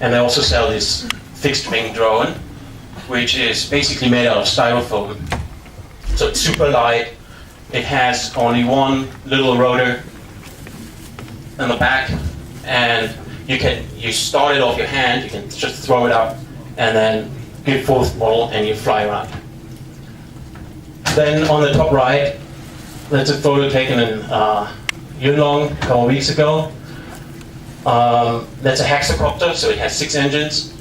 And they also sell this fixed wing drone, which is basically made out of styrofoam. So it's super light. It has only one little rotor in the back, and you start it off your hand, you can just throw it up, and then give full throttle, and you fly around. Then on the top right, that's a photo taken in Yunlong a couple of weeks ago. That's a hexacopter, so it has 6 engines.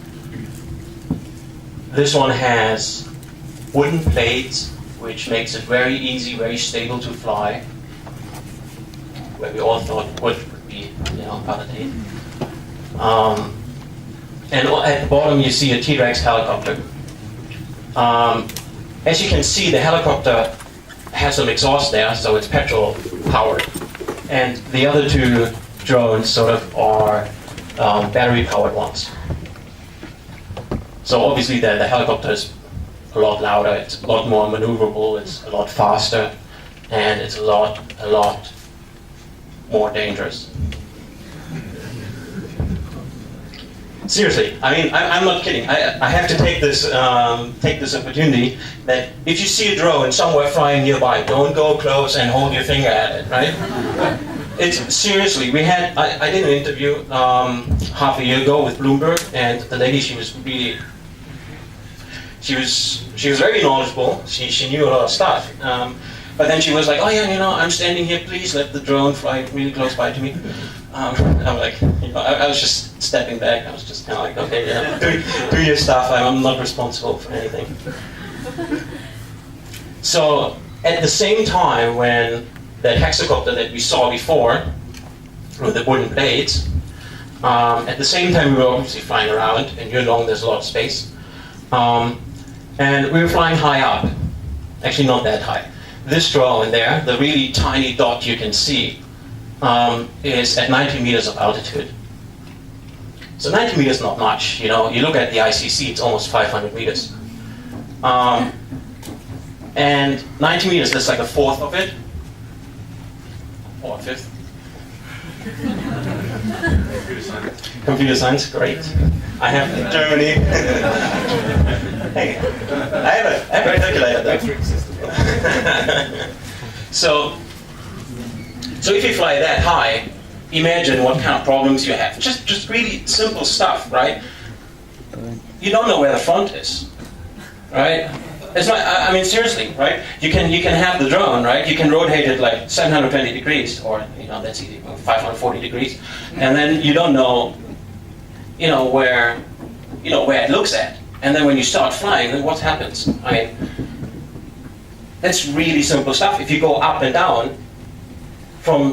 This one has wooden plates, which makes it very easy, very stable to fly, where we all thought wood would be, out of date. And at the bottom you see a T-Rex helicopter. As you can see, the helicopter has some exhaust there, so it's petrol powered. And the other 2 drones sort of are battery powered ones. So obviously the helicopter is a lot louder, it's a lot more maneuverable, it's a lot faster, and it's a lot more dangerous. Seriously, I mean, I'm not kidding. I have to take this opportunity that if you see a drone somewhere flying nearby, don't go close and hold your finger at it, right? It's seriously. I did an interview half a year ago with Bloomberg, and the lady, she was very knowledgeable. She knew a lot of stuff. But then she was like, oh yeah, I'm standing here. Please let the drone fly really close by to me. I'm like, I was just stepping back. I was just kind of like, okay, yeah, do your stuff. I'm not responsible for anything. So at the same time, when that hexacopter that we saw before, with the wooden plates, at the same time we were obviously flying around, and Yunlong there's a lot of space, and we were flying high up. Actually, not that high. This drone there, the really tiny dot you can see, is at 90 meters of altitude. So 90 meters is not much, You look at the ICC, it's almost 500 meters. And 90 meters, that's like a fourth of it, or a fifth. Computer science, great. I have Germany. Hey, I have a calculator there. So if you fly that high, imagine what kind of problems you have. Just really simple stuff, right? You don't know where the front is, right? It's not, I mean, seriously, right? You can have the drone, right? You can rotate it like 720 degrees, or that's easy, 540 degrees, and then you don't know, where it looks at. And then when you start flying, then what happens? I mean, that's really simple stuff. If you go up and down,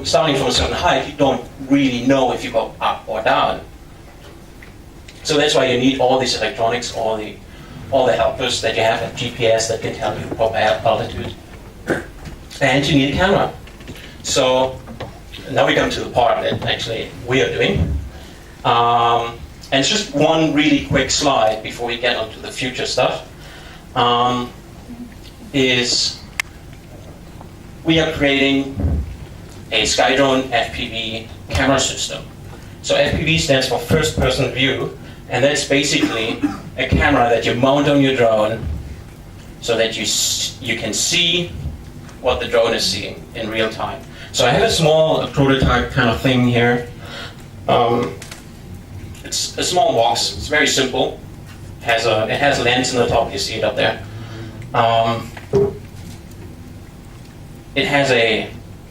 starting from a certain height, you don't really know if you go up or down. So that's why you need all these electronics, all the helpers that you have, like GPS that can tell you proper altitude. And you need a camera. So now we come to the part that actually we are doing. And it's just one really quick slide before we get onto the future stuff. Is we are creating a Skydrone FPV camera system. So FPV stands for first person view, and that's basically a camera that you mount on your drone so that you can see what the drone is seeing in real time. So I have a small prototype kind of thing here. It's a small box. It's very simple. It has a lens in the top. You see it up there. It has a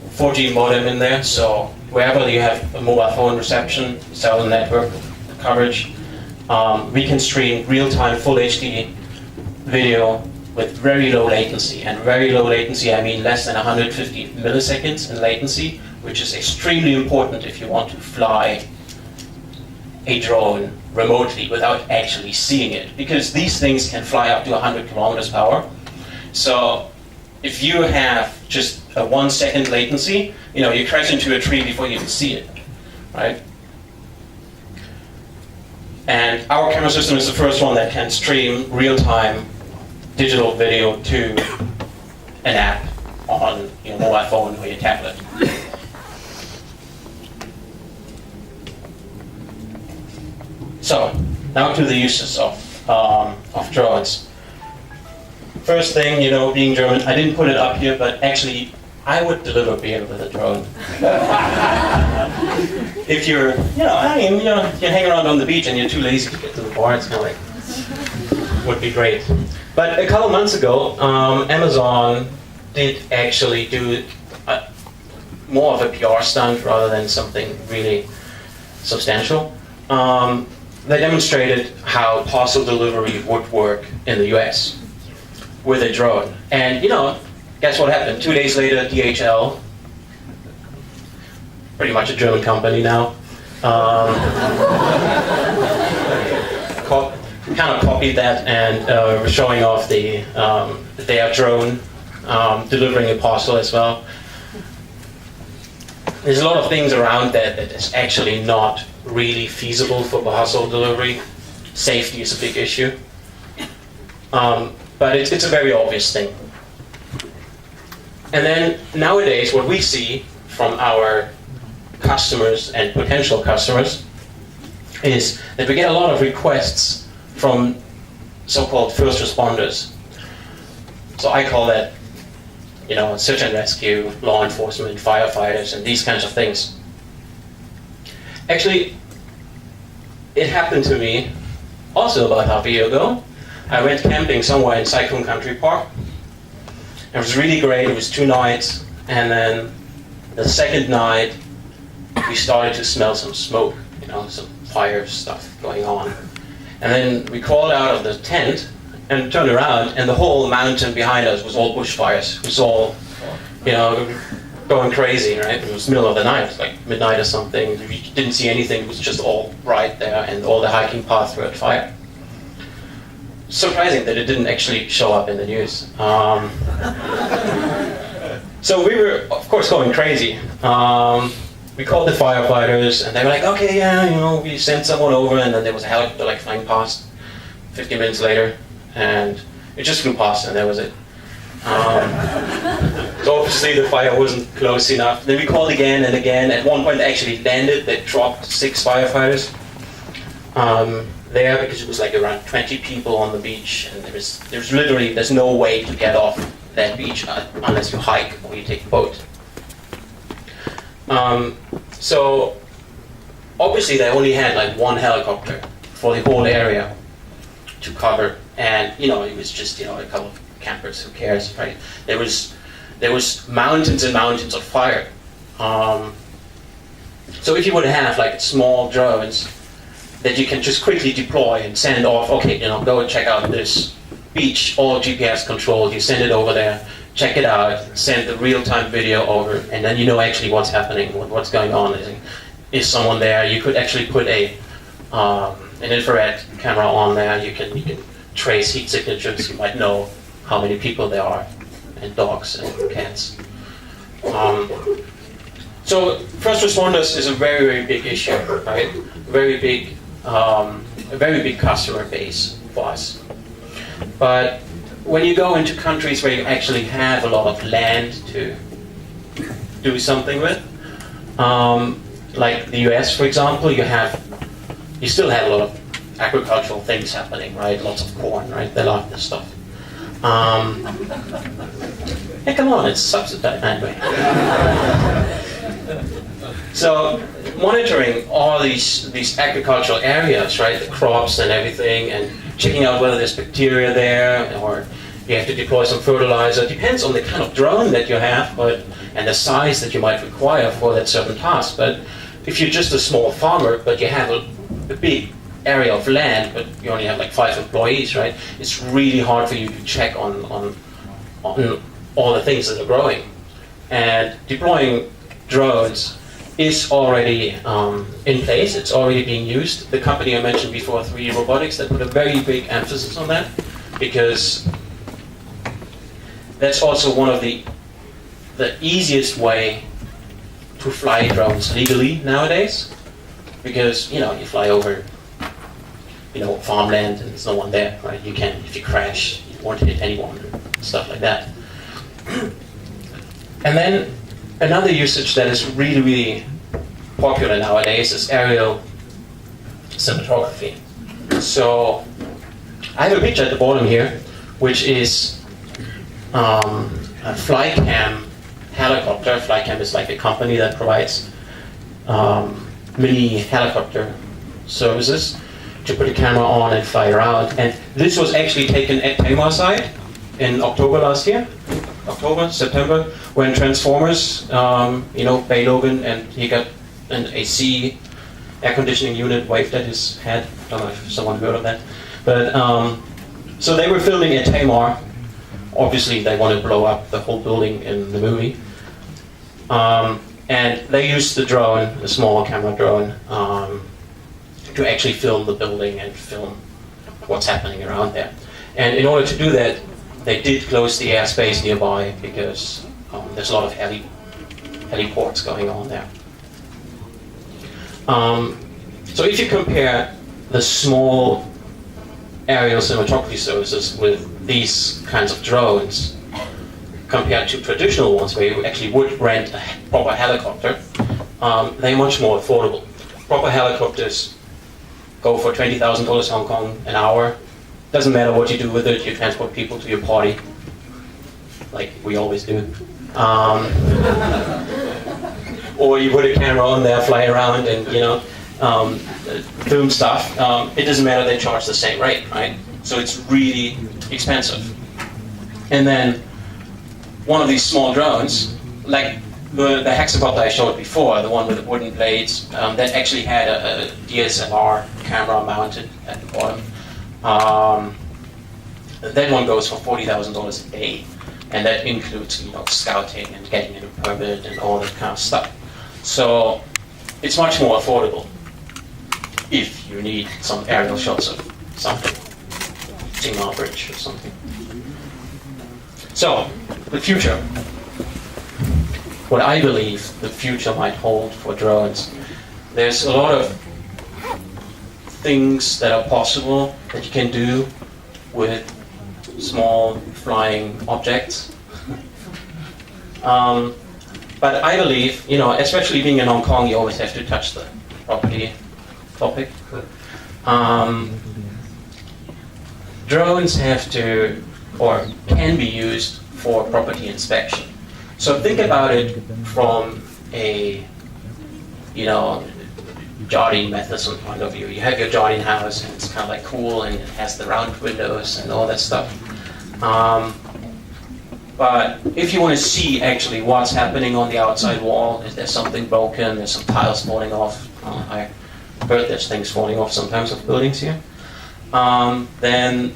4G modem in there, so wherever you have a mobile phone reception, cell network coverage, we can stream real-time full HD video with very low latency. And very low latency, I mean less than 150 milliseconds in latency, which is extremely important if you want to fly a drone remotely without actually seeing it, because these things can fly up to 100 kilometers per hour. So if you have just a 1 second latency, you crash into a tree before you even see it, right? And our camera system is the first one that can stream real-time digital video to an app on your mobile phone or your tablet. So, now to the uses of drones. First thing, you know, being German, I didn't put it up here, but actually, I would deliver beer with a drone. If you're, you know, I mean, you know, if you hang around on the beach and you're too lazy to get to the bar, it's kind of like, would be great. But a couple months ago, Amazon did actually do more of a PR stunt rather than something really substantial. They demonstrated how parcel delivery would work in the US with a drone. And, you know, guess what happened? 2 days later, DHL, pretty much a German company now, kind of copied that and were showing off their drone delivering a parcel as well. There's a lot of things around that is actually not really feasible for parcel delivery. Safety is a big issue. But it's a very obvious thing. And then nowadays, what we see from our customers and potential customers is that we get a lot of requests from so-called first responders. So I call that, you know, search and rescue, law enforcement, firefighters, and these kinds of things. Actually, it happened to me also about half a year ago. I went camping somewhere in CUHK Country Park. It was really great. It was 2 nights, and then the second night we started to smell some smoke, you know, some fire stuff going on. And then we crawled out of the tent and turned around, and the whole mountain behind us was all bushfires. It was all, you know, going crazy, right? It was middle of the night, it was like midnight or something. We didn't see anything. It was just all bright there, and all the hiking paths were at fire. Surprising that it didn't actually show up in the news. So we were, of course, going crazy. We called the firefighters, and they were like, okay, yeah, you know, we sent someone over, and then there was a helicopter like flying past 50 minutes later, and it just flew past, and that was it. So obviously the fire wasn't close enough. Then we called again and again. At one point they actually landed. They dropped 6 firefighters there, because it was like around 20 people on the beach, and there's no way to get off that beach unless you hike or you take a boat. So obviously they only had like 1 helicopter for the whole area to cover, and you know, it was just, you know, a couple of campers, who cares, right? There was mountains and mountains of fire. So if you would have like small drones that you can just quickly deploy and send off, okay, you know, go and check out this beach, all GPS controlled, you send it over there, check it out, send the real-time video over, and then you know actually what's happening, what's going on. Is someone there? You could actually put an infrared camera on there. You can trace heat signatures. You might know how many people there are, and dogs and cats. So first responders is a very, very big issue, right? A very big customer base for us. But when you go into countries where you actually have a lot of land to do something with, like the US, for example, you still have a lot of agricultural things happening, right? Lots of corn, right? They love this stuff. Hey, come on, it's subsidized anyway. So monitoring all these agricultural areas, right? The crops and everything, and checking out whether there's bacteria there, or you have to deploy some fertilizer. It depends on the kind of drone that you have, and the size that you might require for that certain task. But if you're just a small farmer, but you have a big area of land, but you only have like 5 employees, right? It's really hard for you to check on all the things that are growing. And deploying drones is already in place. It's already being used. The company I mentioned before, 3D Robotics, that put a very big emphasis on that, because that's also one of the easiest way to fly drones legally nowadays, because you know, you fly over, you know, farmland and there's no one there, right? You can, if you crash, you won't hit anyone, stuff like that. And then another usage that is really, really popular nowadays is aerial cinematography. So I have a picture at the bottom here, which is a Flycam helicopter. Flycam is like a company that provides mini helicopter services to put a camera on and fly around. And this was actually taken at Tamar site in October last year. October, September, when Transformers, Bay Logan, and he got an AC air conditioning unit waved at his head. I don't know if someone heard of that. But so they were filming at Tamar. Obviously, they want to blow up the whole building in the movie. And they used the drone, a small camera drone, to actually film the building and film what's happening around there. And in order to do that, they did close the airspace nearby because there's a lot of heliports going on there. So if you compare the small aerial cinematography services with these kinds of drones compared to traditional ones where you actually would rent a proper helicopter, they're much more affordable. Proper helicopters go for $20,000 Hong Kong an hour. Doesn't matter what you do with it, you transport people to your party, like we always do. Or you put a camera on there, fly around and, film stuff. It doesn't matter, they charge the same rate, right? So it's really expensive. And then one of these small drones, like the hexacopter I showed before, the one with the wooden blades, that actually had a DSLR camera mounted at the bottom. That one goes for $40,000 a day, and that includes scouting and getting a permit and all that kind of stuff. So it's much more affordable if you need some aerial shots of something, Timar Bridge or something. So the future. What I believe the future might hold for drones. There's a lot of things that are possible that you can do with small flying objects. But I believe, especially being in Hong Kong, you always have to touch the property topic. Drones have to, or can be used for property inspection. So think about it from a, Jardine Matheson point of view. You have your Jardine house and it's kind of like cool and it has the round windows and all that stuff. But if you want to see actually what's happening on the outside wall, is there something broken, there's some tiles falling off, I heard there's things falling off sometimes of buildings here, then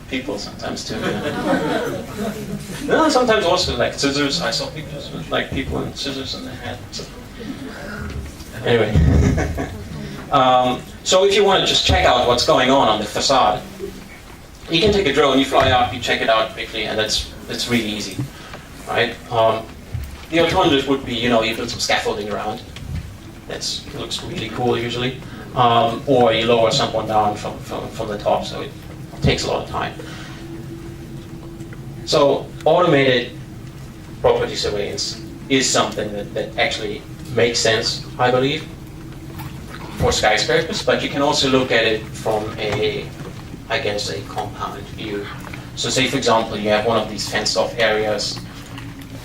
people sometimes too. No, sometimes also like scissors. I saw pictures with like people and scissors in their hand. So. Anyway, so if you want to just check out what's going on the facade, you can take a drone, you fly up, you check it out quickly, and that's really easy, right? The alternative would be you build some scaffolding around. That looks really cool usually, or you lower someone down from the top, so it takes a lot of time. So automated property surveillance is something that actually makes sense, I believe, for skyscrapers, but you can also look at it from a compound view. So say, for example, you have one of these fenced-off areas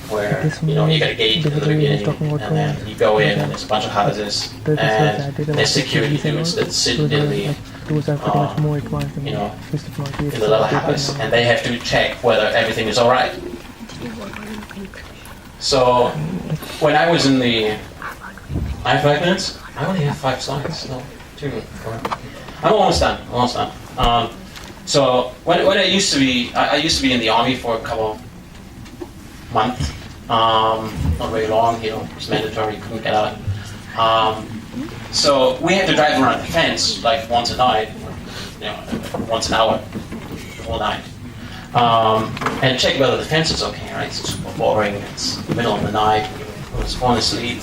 where, you got a gate in the beginning, and then you go in, and there's a bunch of houses, and there's security dudes that sit in the those are pretty much more advanced than in the little house, and they have to check whether everything is all right. So when I was in the, I have 5 minutes. I only have 5 slides. No, 2 minutes. I'm almost done. So when I used to be in the army for a couple months. Not very long. It was mandatory. Couldn't get out. So we had to drive around the fence like once a night, once an hour, the whole night, and check whether the fence is okay. Right? It's super boring. It's the middle of the night. I was falling asleep.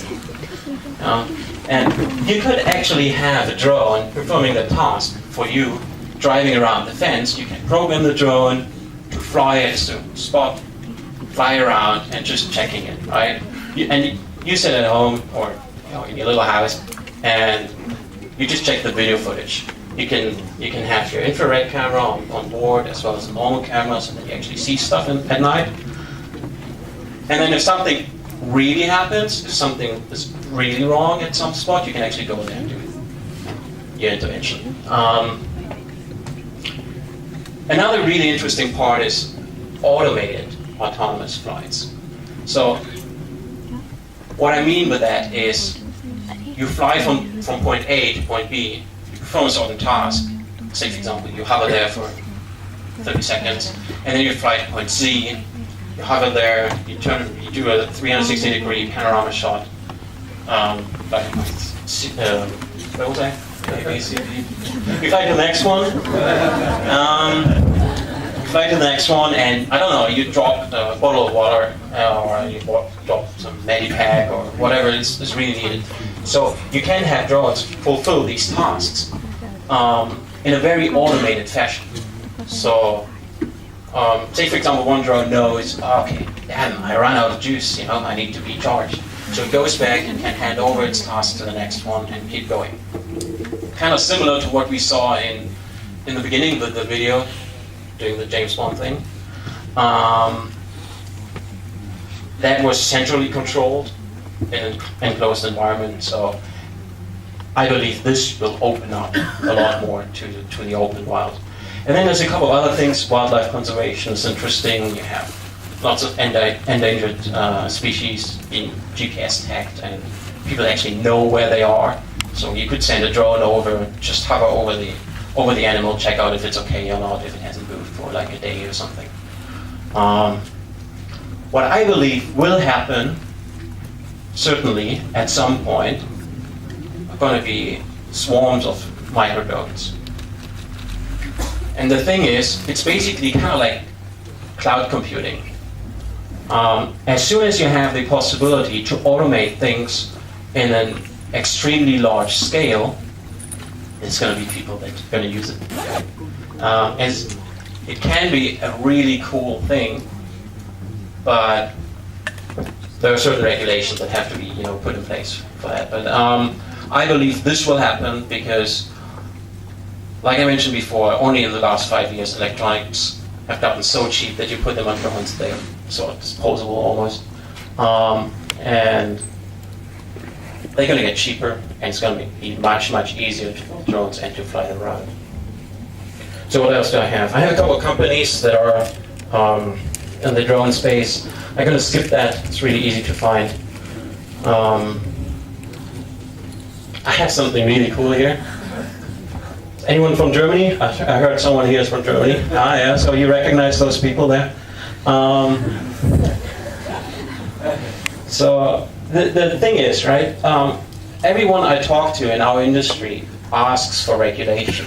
And you could actually have a drone performing the task for you, driving around the fence. You can program the drone to fly at a certain spot, fly around, and just checking it. Right? You sit at home or in your little house, and you just check the video footage. You can have your infrared camera on board as well as a normal camera, so that you actually see stuff at night. And then if something really happens, if something is really wrong at some spot, you can actually go there and do your intervention. Another really interesting part is automated autonomous flights. So what I mean with that is you fly from point A to point B from a certain task. Say, for example, you hover there for 30 seconds, and then you fly to point C, you hover there, you do a 360-degree panorama shot, like where was I? You fly to the next one. Fly to the next one, and I don't know, you drop a bottle of water, or you drop some Medipack, or whatever is really needed. So you can have drones fulfill these tasks in a very automated fashion. So, say for example, one drone knows, okay, damn, I ran out of juice, I need to be charged. So it goes back and can hand over its task to the next one and keep going. Kind of similar to what we saw in the beginning with the video, doing the James Bond thing. That was centrally controlled in an enclosed environment, so I believe this will open up a lot more to the open wild. And then there's a couple other things. Wildlife conservation is interesting. You have lots of endangered species being GPS tagged, and people actually know where they are. So you could send a drone over, just hover over the animal, check out if it's okay or not, if it hasn't moved for like a day or something. What I believe will happen, certainly at some point, are going to be swarms of microdrones. And the thing is, it's basically kind of like cloud computing. As soon as you have the possibility to automate things in an extremely large scale, there's going to be people that are going to use it. As it can be a really cool thing, but there are certain regulations that have to be, put in place for that. But I believe this will happen because, like I mentioned before, only in the last 5 years, electronics have gotten so cheap that you put them on drones, they're sort of disposable almost, and they're going to get cheaper, and it's going to be much, much easier to build drones and to fly them around. So what else do I have? I have a couple of companies that are in the drone space. I'm going to skip that. It's really easy to find. I have something really cool here. Anyone from Germany? I heard someone here is from Germany. Ah, yeah, so you recognize those people there. So the thing is, right, everyone I talk to in our industry asks for regulation.